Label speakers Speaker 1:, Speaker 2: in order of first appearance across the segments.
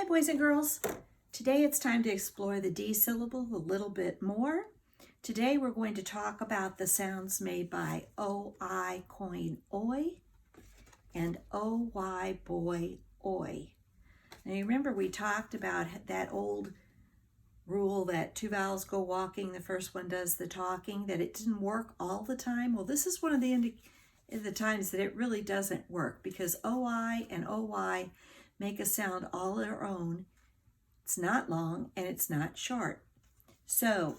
Speaker 1: boys and girls. Today it's time to explore the D syllable a little bit more. Today we're going to talk about the sounds made by O-I coin oi and O-Y boy oi. Now you remember we talked about that old rule that two vowels go walking, the first one does the talking, that it didn't work all the time. Well, this is one of the times that it really doesn't work, because O-I and O-Y make a sound all their own. It's not long and it's not short. So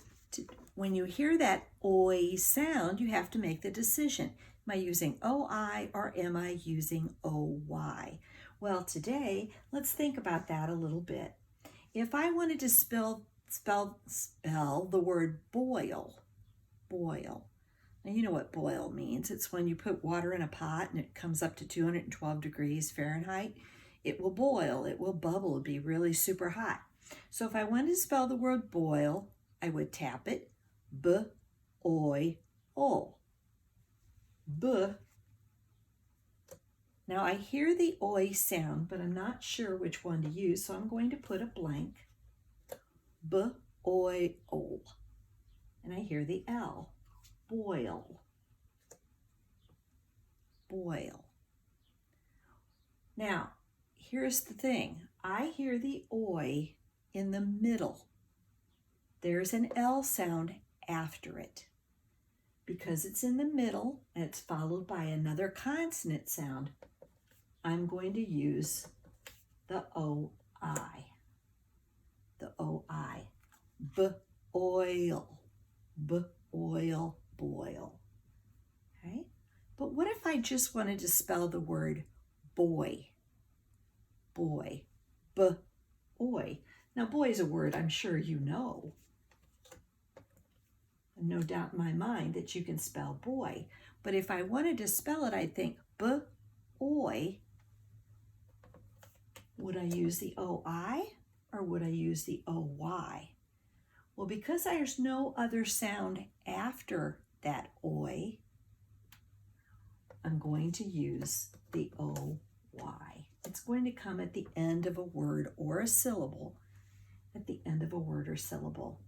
Speaker 1: when you hear that oi sound, you have to make the decision. Am I using O-I or am I using O-Y? Well, today, let's think about that a little bit. If I wanted to spell the word boil. Now you know what boil means. It's when you put water in a pot and it comes up to 212 degrees Fahrenheit. It will boil, it will bubble, it'll be really super hot. So if I wanted to spell the word boil, I would tap it, B-oi-ol. B. Now I hear the oi sound, but I'm not sure which one to use, so I'm going to put a blank, B-oi-ol. And I hear the L, boil. Boil. Now, here's the thing. I hear the oi in the middle. There's an L sound after it. Because it's in the middle and it's followed by another consonant sound, I'm going to use the O-I. The O-I. B-oil. B-oil, boil. Okay? But what if I just wanted to spell the word boy? Boy. B-oy. Now, boy is a word I'm sure you know. No doubt in my mind that you can spell boy. But if I wanted to spell it, I'd think B-oy. Would I use the O-I or would I use the O-Y? Well, because there's no other sound after that oi, I'm going to use the O-Y. It's going to come at the end of a word or a syllable, at the end of a word or syllable.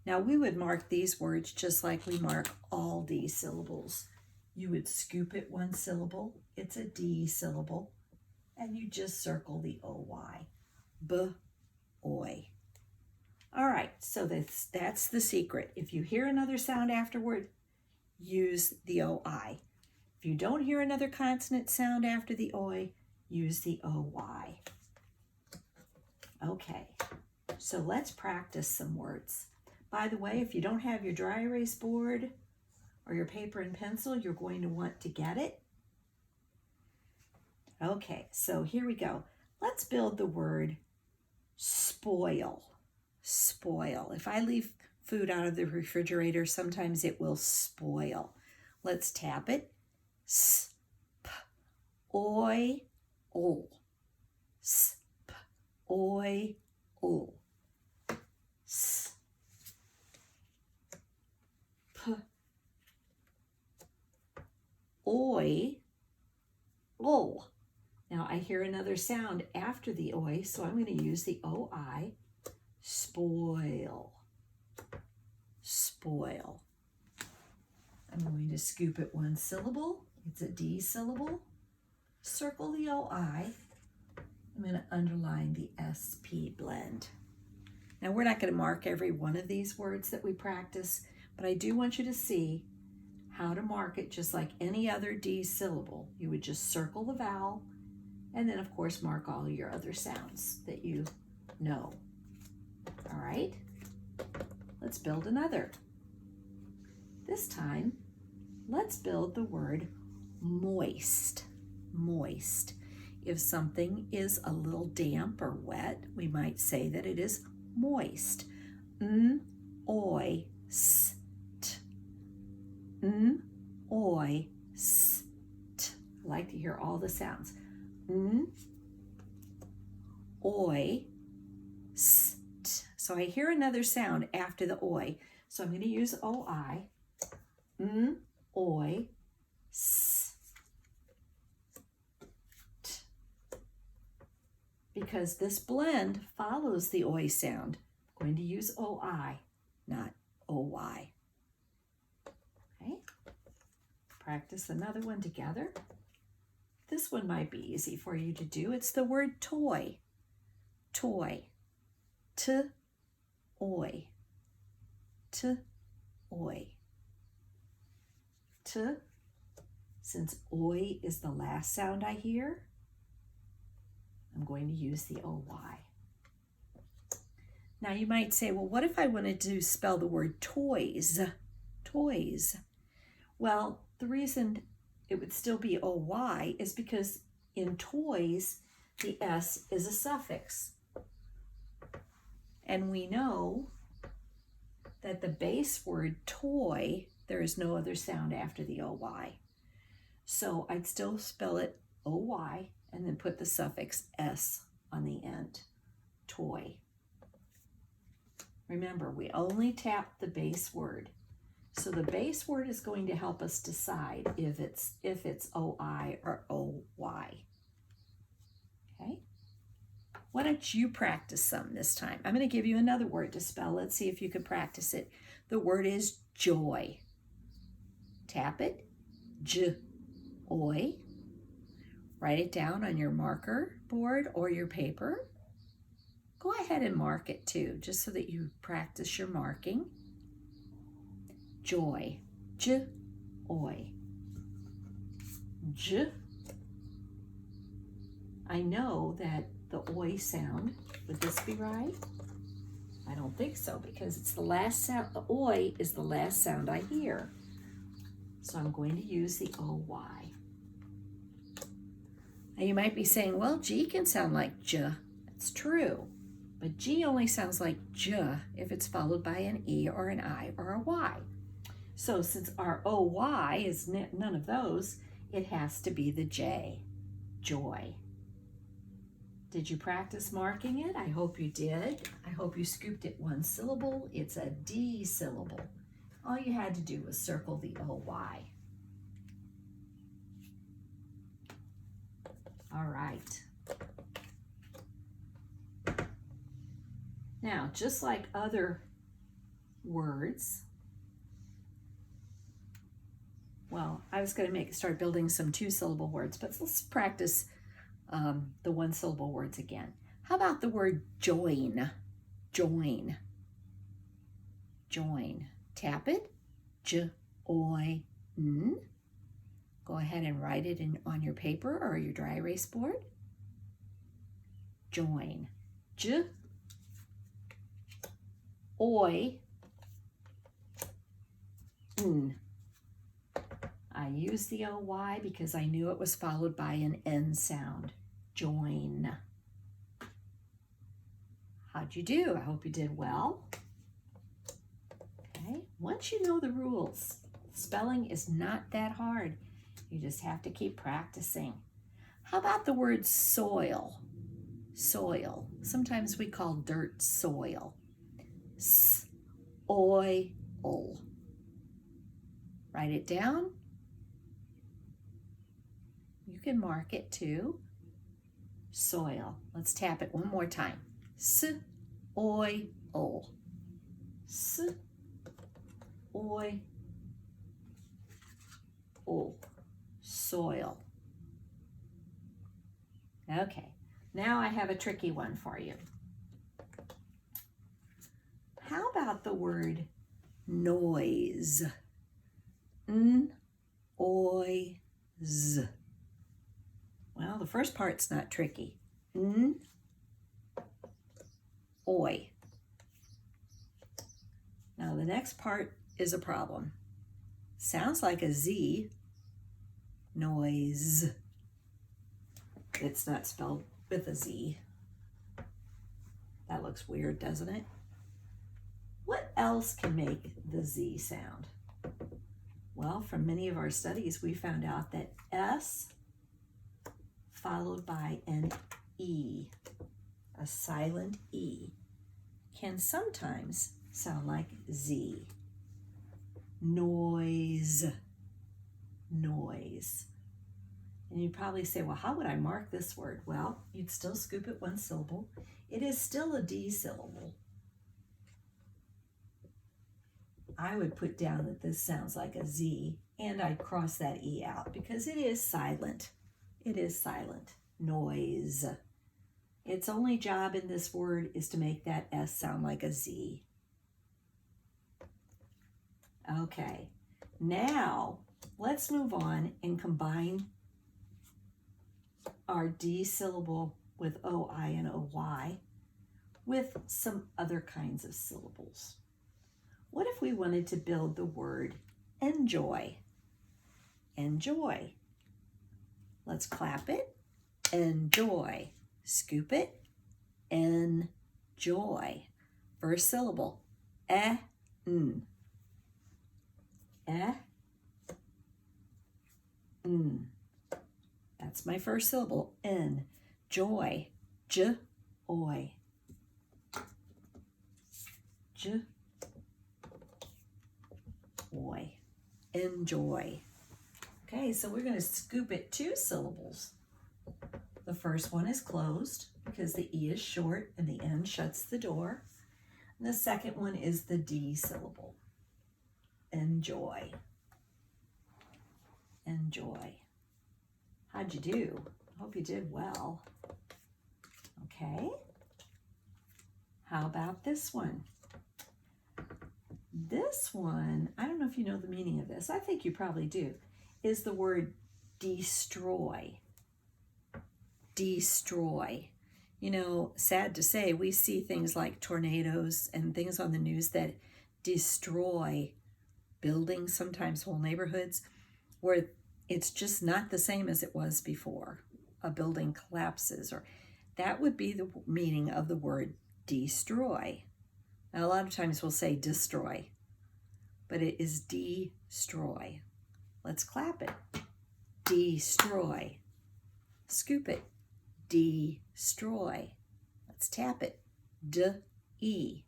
Speaker 1: Now, we would mark these words just like we mark all D syllables. You would scoop it one syllable, it's a D syllable, and you just circle the O-Y. B-oy. All right, so that's the secret. If you hear another sound afterward, use the O-I. If you don't hear another consonant sound after the oi, use the O-Y. Okay, so let's practice some words. By the way, if you don't have your dry erase board or your paper and pencil, you're going to want to get it. Okay, so here we go. Let's build the word spoil. Spoil. If I leave food out of the refrigerator, sometimes it will spoil. Let's tap it. S-p-oy-ol. S-p-oy-ol. S-p-oy-ol. Now I hear another sound after the oi, so I'm going to use the O-I. Spoil. Spoil. I'm going to scoop it one syllable. It's a D syllable. Circle the O-I. I'm going to underline the SP blend. Now we're not going to mark every one of these words that we practice, but I do want you to see how to mark it just like any other D syllable. You would just circle the vowel and then of course mark all your other sounds that you know. All right, let's build another. This time, let's build the word moist. Moist. If something is a little damp or wet, we might say that it is moist. N-oi-st. N-oi-st. I like to hear all the sounds. N-oi-st. So I hear another sound after the oi. So I'm going to use O-I. N-oi-st. because this blend follows the oi sound. I'm going to use oi, not oy. Okay, practice another one together. This one might be easy for you to do. It's the word toy. Toy. T-oi. T-oi. T. Since oi is the last sound I hear, I'm going to use the OY. Now you might say, well, what if I wanted to spell the word toys? Toys. Well, the reason it would still be OY is because in toys, the S is a suffix. And we know that the base word toy, there is no other sound after the OY. So I'd still spell it OY and then put the suffix S on the end, toy. Remember, we only tap the base word. So the base word is going to help us decide if it's OI or OY. Okay? Why don't you practice some this time? I'm going to give you another word to spell. Let's see if you can practice it. The word is joy. Tap it. J-oy. Write it down on your marker board or your paper. Go ahead and mark it too, just so that you practice your marking. Joy. J-oy. J. I know that the oi sound, would this be right? I don't think so, because it's the last sound. The oi is the last sound I hear. So I'm going to use the OY. Now you might be saying, well, G can sound like J. That's true. But G only sounds like J if it's followed by an E or an I or a Y. So since our OY is none of those, it has to be the J, joy. Did you practice marking it? I hope you did. I hope you scooped it one syllable. It's a D-syllable. All you had to do was circle the OY. All right. Now, just like other words, well, I was going to start building some two-syllable words, but let's practice the one-syllable words again. How about the word join? Join. Join. Tap it. J-oy-n. Go ahead and write it on your paper or your dry erase board. Join. J-oy-n. I used the OY because I knew it was followed by an N sound. Join. How'd you do? I hope you did well. Okay, once you know the rules, spelling is not that hard. You just have to keep practicing. How about the word soil? Soil. Sometimes we call dirt soil. S-oil. Write it down. You can mark it too. Soil. Let's tap it one more time. S-oil. S-oil. Soil. Okay, now I have a tricky one for you. How about the word noise? N-oy-z. Well, the first part's not tricky. N-oy. Now the next part is a problem. Sounds like a Z. Noise. It's not spelled with a Z. That looks weird, doesn't it? What else can make the Z sound? Well, from many of our studies, we found out that S followed by an E, a silent E, can sometimes sound like Z. Noise. Noise. And you'd probably say, well, how would I mark this word? Well, you'd still scoop it one syllable. It is still a D syllable. I would put down that this sounds like a Z, and I'd cross that E out because it is silent. It is silent. Noise. Its only job in this word is to make that S sound like a Z. Okay, now let's move on and combine our D syllable with OI and OY with some other kinds of syllables. What if we wanted to build the word enjoy? Enjoy. Let's clap it. Enjoy. Scoop it. Enjoy. First syllable. N. N. That's my first syllable. N. Joy. J-oy. J-oy. Enjoy. Okay, so we're going to scoop it 2 syllables. The first one is closed because the E is short and the N shuts the door. And the second one is the D syllable. Enjoy. Enjoy. How'd you do? Hope you did well. Okay. How about this one? This one, I don't know if you know the meaning of this. I think you probably do. Is the word destroy. Destroy. You know, sad to say, we see things like tornadoes and things on the news that destroy buildings, sometimes whole neighborhoods, where it's just not the same as it was before. A building collapses, or that would be the meaning of the word destroy. Now, a lot of times we'll say destroy, but it is destroy. Let's clap it. Destroy. Scoop it. Destroy. Let's tap it. D-E.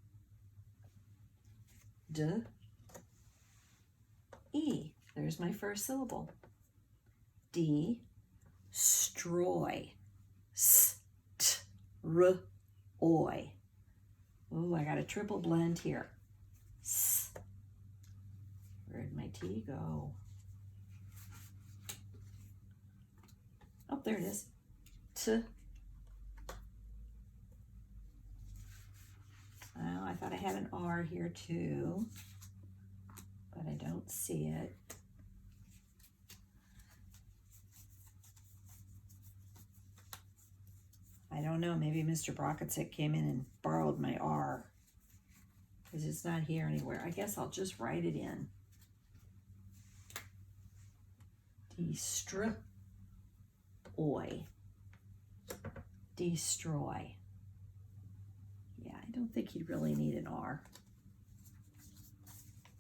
Speaker 1: D-E. There's my first syllable. Destroy. S-t-r-oy. Ooh, I got a triple blend here. S. Where'd my T go? Oh, there it is. T. Well, I thought I had an R here too, but I don't see it. I don't know, maybe Mr. Brocketzik came in and borrowed my R because it's not here anywhere. I guess I'll just write it in. Destroy. Destroy. Yeah, I don't think you'd really need an R.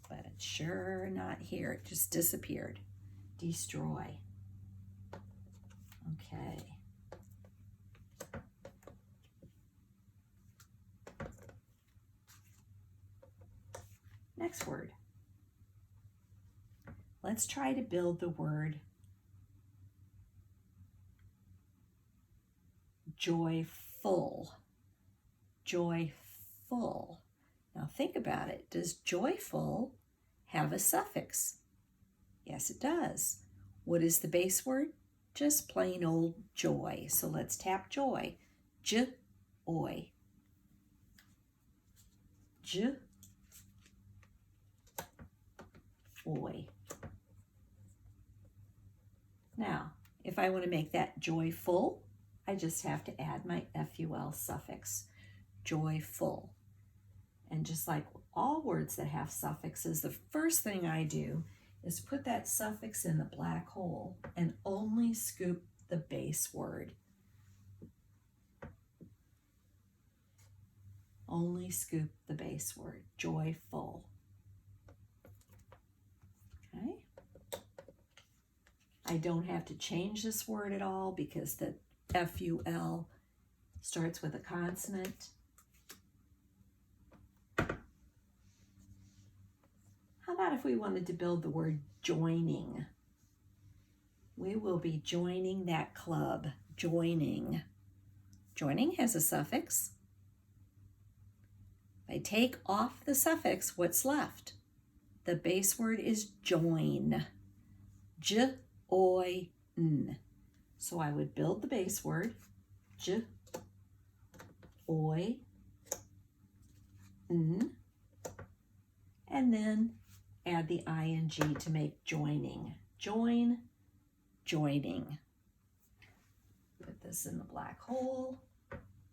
Speaker 1: But it's sure not here. It just disappeared. Destroy. Okay. Next word. Let's try to build the word joyful. Joyful. Now think about it. Does joyful have a suffix? Yes, it does. What is the base word? Just plain old joy. So let's tap joy. J-oy. J-oy. Now, if I want to make that joyful, I just have to add my FUL suffix, joyful. And just like all words that have suffixes, the first thing I do is put that suffix in the black hole and only scoop the base word. Only scoop the base word, joyful. Okay. I don't have to change this word at all because the FUL starts with a consonant. How about if we wanted to build the word joining? We will be joining that club. Joining. Joining has a suffix. If I take off the suffix, what's left? The base word is join. J-oi-n. So I would build the base word, j-oi-n, and then add the ing to make joining. Join, joining. Put this in the black hole,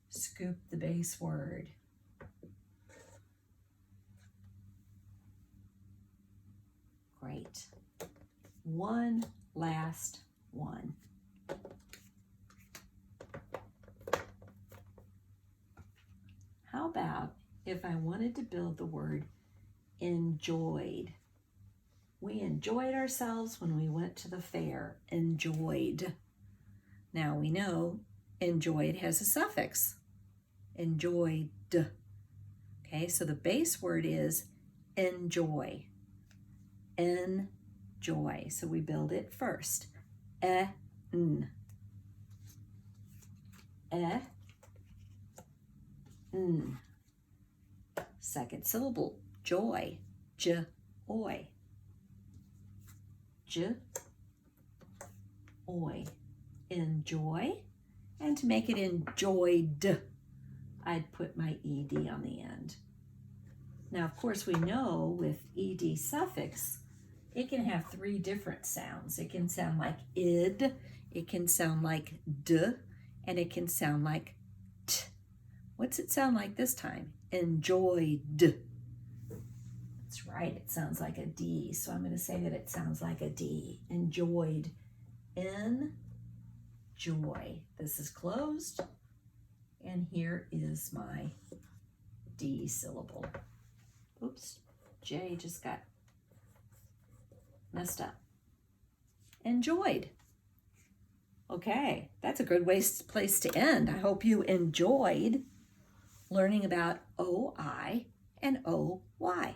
Speaker 1: scoop the base word. Great. One last one. How about if I wanted to build the word enjoyed? We enjoyed ourselves when we went to the fair. Enjoyed. Now we know enjoyed has a suffix. Enjoyed. Okay, so the base word is enjoy. Enjoy. So we build it first. E-n. E-n. Second syllable, joy. J-oy. J-oy. Enjoy. And to make it enjoyed, I'd put my ed on the end. Now, of course, we know with ed suffix, it can have three different sounds. It can sound like id, it can sound like d, and it can sound like t. What's it sound like this time? Enjoyed. That's right, it sounds like a D, so I'm going to say that it sounds like a D. Enjoyed. Enjoy. This is closed, and here is my D syllable. Oops, J just got messed up. Enjoyed. Okay, that's a good place to end. I hope you enjoyed learning about OI and OY.